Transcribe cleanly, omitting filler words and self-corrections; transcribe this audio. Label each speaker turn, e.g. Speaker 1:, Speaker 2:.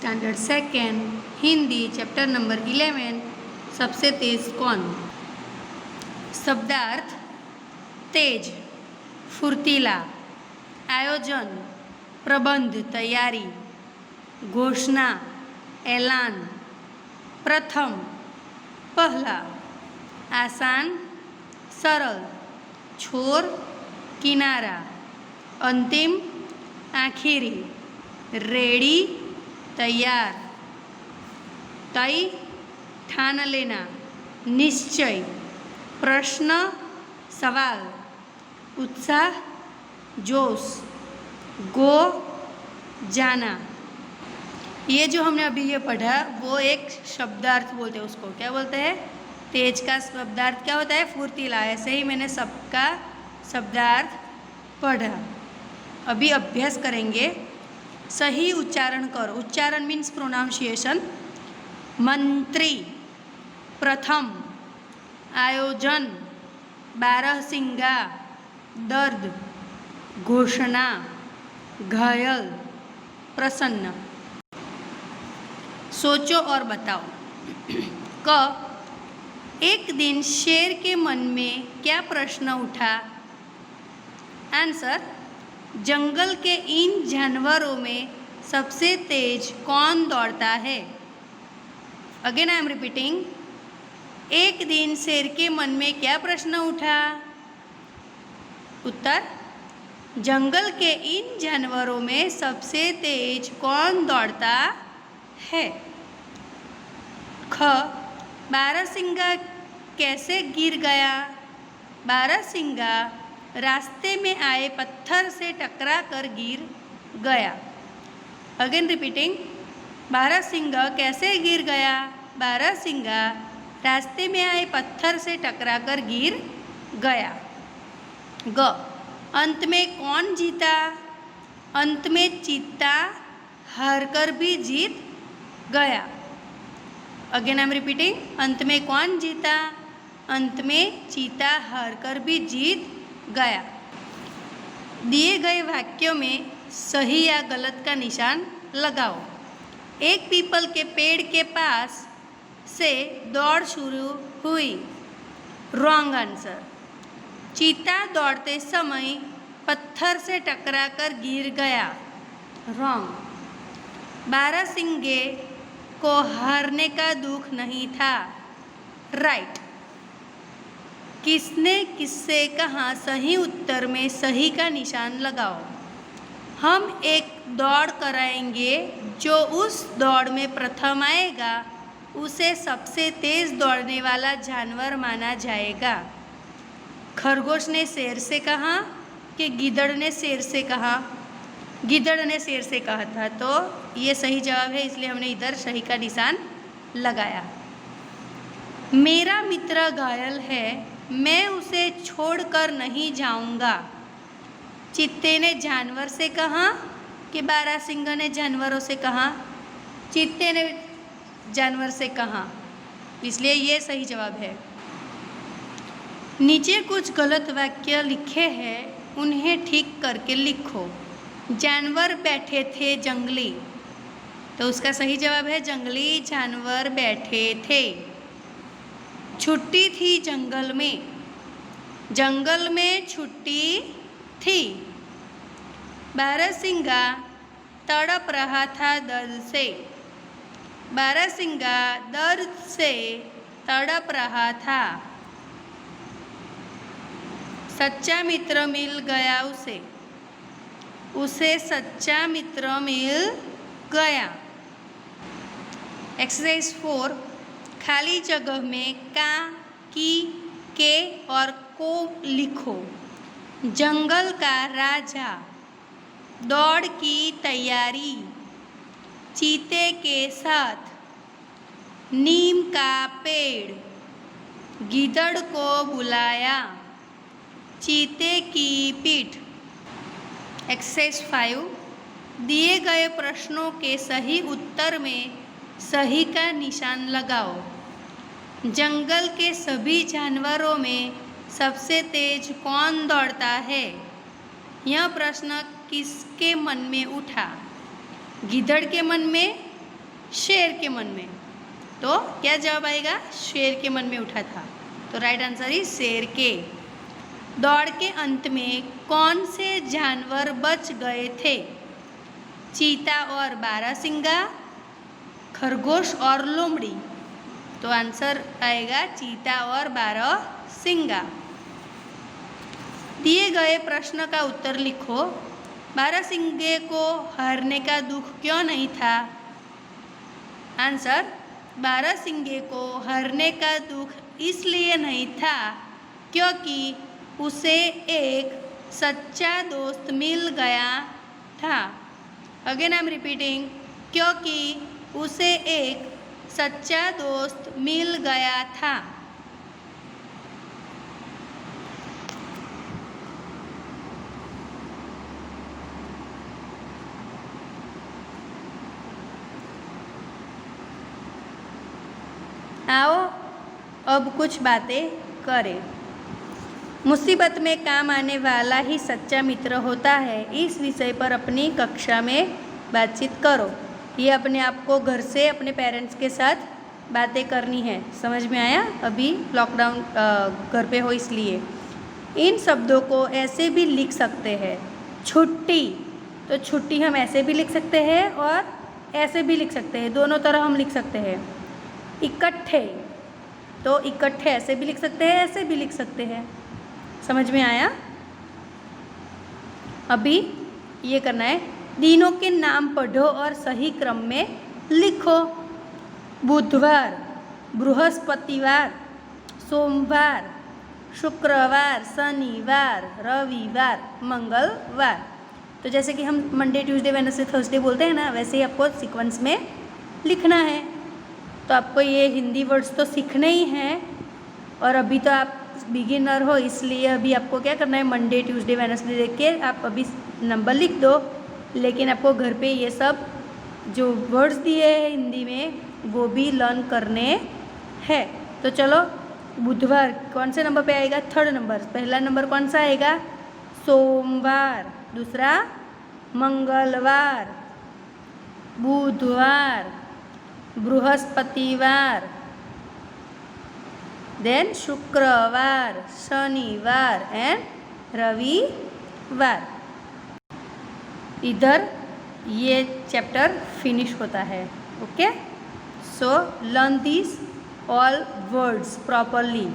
Speaker 1: Standard second Hindi chapter number 11 सबसे तेज कौन। शब्दार्थ तेज, फुर्तीला, आयोजन, प्रबंध, तैयारी, घोषणा, ऐलान, प्रथम, पहला, आसान, सरल, छोर, किनारा, अंतिम, आखिरी, रेडी, तैयार, तय, ठान लेना, निश्चय, प्रश्न, सवाल, उत्साह, जोश, गो, जाना। ये जो हमने अभी ये पढ़ा वो एक शब्दार्थ बोलते हैं, उसको क्या बोलते हैं? तेज का शब्दार्थ क्या होता है? फुर्तीला। ऐसे ही मैंने सबका शब्दार्थ पढ़ा। अभी अभ्यास करेंगे। सही उच्चारण करो। उच्चारण मीन्स प्रोनाउंसिएशन। मंत्री, प्रथम, आयोजन, बारहसिंगा, दर्द, घोषणा, घायल, प्रसन्न। सोचो और बताओ। क, एक दिन शेर के मन में क्या प्रश्न उठा? आंसर, जंगल के इन जानवरों में सबसे तेज कौन दौड़ता है? Again I am repeating. एक दिन शेर के मन में क्या प्रश्न उठा? उत्तर, जंगल के इन जानवरों में सबसे तेज कौन दौड़ता है? ख, बारहसिंगा कैसे गिर गया? बारहसिंगा रास्ते में आए पत्थर से टकरा कर गिर गया। Again repeating. बारहसिंगा कैसे गिर गया? बारहसिंगा रास्ते में आए पत्थर से टकरा कर गिर गया। ग, अंत में कौन जीता? अंत में चीता हारकर भी जीत गया। Again I am repeating. अंत में कौन जीता? अंत में चीता हारकर भी जीत गया। दिए गए वाक्यों में सही या गलत का निशान लगाओ। एक पीपल के पेड़ के पास से दौड़ शुरू हुई। Wrong answer. चीता दौड़ते समय पत्थर से टकराकर गिर गया। रॉन्ग। बारहसिंगे को हारने का दुख नहीं था। राइट। किसने किससे कहा? सही उत्तर में सही का निशान लगाओ। हम एक दौड़ कराएंगे। जो उस दौड़ में प्रथम आएगा उसे सबसे तेज दौड़ने वाला जानवर माना जाएगा। खरगोश ने शेर से कहा कि गिद्दड़ ने शेर से कहा? गिद्दड़ ने शेर से कहा था, तो ये सही जवाब है, इसलिए हमने इधर सही का निशान लगाया। मेरा मित्र घायल है, मैं उसे छोड़कर नहीं जाऊंगा। चीते ने जानवर से कहा कि बारहसिंगा ने जानवरों से कहा? चीते ने जानवर से कहा, इसलिए ये सही जवाब है। नीचे कुछ गलत वाक्य लिखे हैं, उन्हें ठीक करके लिखो। जानवर बैठे थे जंगली, तो उसका सही जवाब है जंगली जानवर बैठे थे। छुट्टी थी जंगल में, जंगल में छुट्टी थी। बारहसिंगा तड़प रहा था दर्द से, बारहसिंगा दर्द से तड़प रहा था। सच्चा मित्र मिल गया उसे, उसे सच्चा मित्र मिल गया। एक्सरसाइज 4, खाली जगह में का, की, के और को लिखो। जंगल का राजा, दौड़ की तैयारी, चीते के साथ, नीम का पेड़, गिद्दड़ को बुलाया, चीते की पीठ। एक्सरसाइज 5, दिए गए प्रश्नों के सही उत्तर में सही का निशान लगाओ। जंगल के सभी जानवरों में सबसे तेज कौन दौड़ता है? यह प्रश्न किसके मन में उठा? गिद्दड़ के मन में शेर के मन में। तो क्या जवाब आएगा? शेर के मन में उठा था। तो राइट आंसर इज शेर के। दौड़ के अंत में कौन से जानवर बच गए थे? चीता और बारहसिंगा, खरगोश और लोमड़ी। तो आंसर आएगा चीता और बारहसिंगा। दिए गए प्रश्न का उत्तर लिखो। बारहसिंगे को हारने का दुख क्यों नहीं था? आंसर, बारहसिंगे को हारने का दुख इसलिए नहीं था क्योंकि उसे एक सच्चा दोस्त मिल गया था। अगेन आई एम रिपीटिंग, क्योंकि उसे एक सच्चा दोस्त मिल गया था। आओ अब कुछ बातें करें। मुसीबत में काम आने वाला ही सच्चा मित्र होता है। इस विषय पर अपनी कक्षा में बातचीत करो। ये अपने आप को घर से अपने पेरेंट्स के साथ बातें करनी है। समझ में आया? अभी लॉकडाउन घर पे हो इसलिए। इन शब्दों को ऐसे भी लिख सकते हैं। छुट्टी, तो छुट्टी हम ऐसे भी लिख सकते हैं और ऐसे भी लिख सकते हैं, दोनों तरह हम लिख सकते हैं। इकट्ठे, तो इकट्ठे ऐसे भी लिख सकते हैं, ऐसे भी लिख सकते हैं। समझ में आया? अभी ये करना है, दिनों के नाम पढ़ो और सही क्रम में लिखो। बुधवार, बृहस्पतिवार, सोमवार, शुक्रवार, शनिवार, रविवार, मंगलवार। तो जैसे कि हम मंडे, ट्यूसडे, वेडनेसडे, थर्सडे बोलते हैं ना, वैसे ही आपको सीक्वेंस में लिखना है। तो आपको ये हिंदी वर्ड्स तो सीखने ही हैं और अभी तो आप बिगिनर हो, इसलिए अभी आपको क्या करना है, मंडे, ट्यूसडे, वेडनेसडे देख के आप अभी नंबर लिख दो। लेकिन आपको घर पे ये सब जो वर्ड्स दिए हैं हिंदी में वो भी लर्न करने हैं। तो चलो, बुधवार कौन से नंबर पे आएगा? Third number. पहला नंबर कौन सा आएगा? सोमवार। दूसरा मंगलवार, बुधवार, बृहस्पतिवार, देन शुक्रवार, शनिवार एंड रविवार। इधर ये चैप्टर फिनिश होता है। Okay, so learn this all words properly.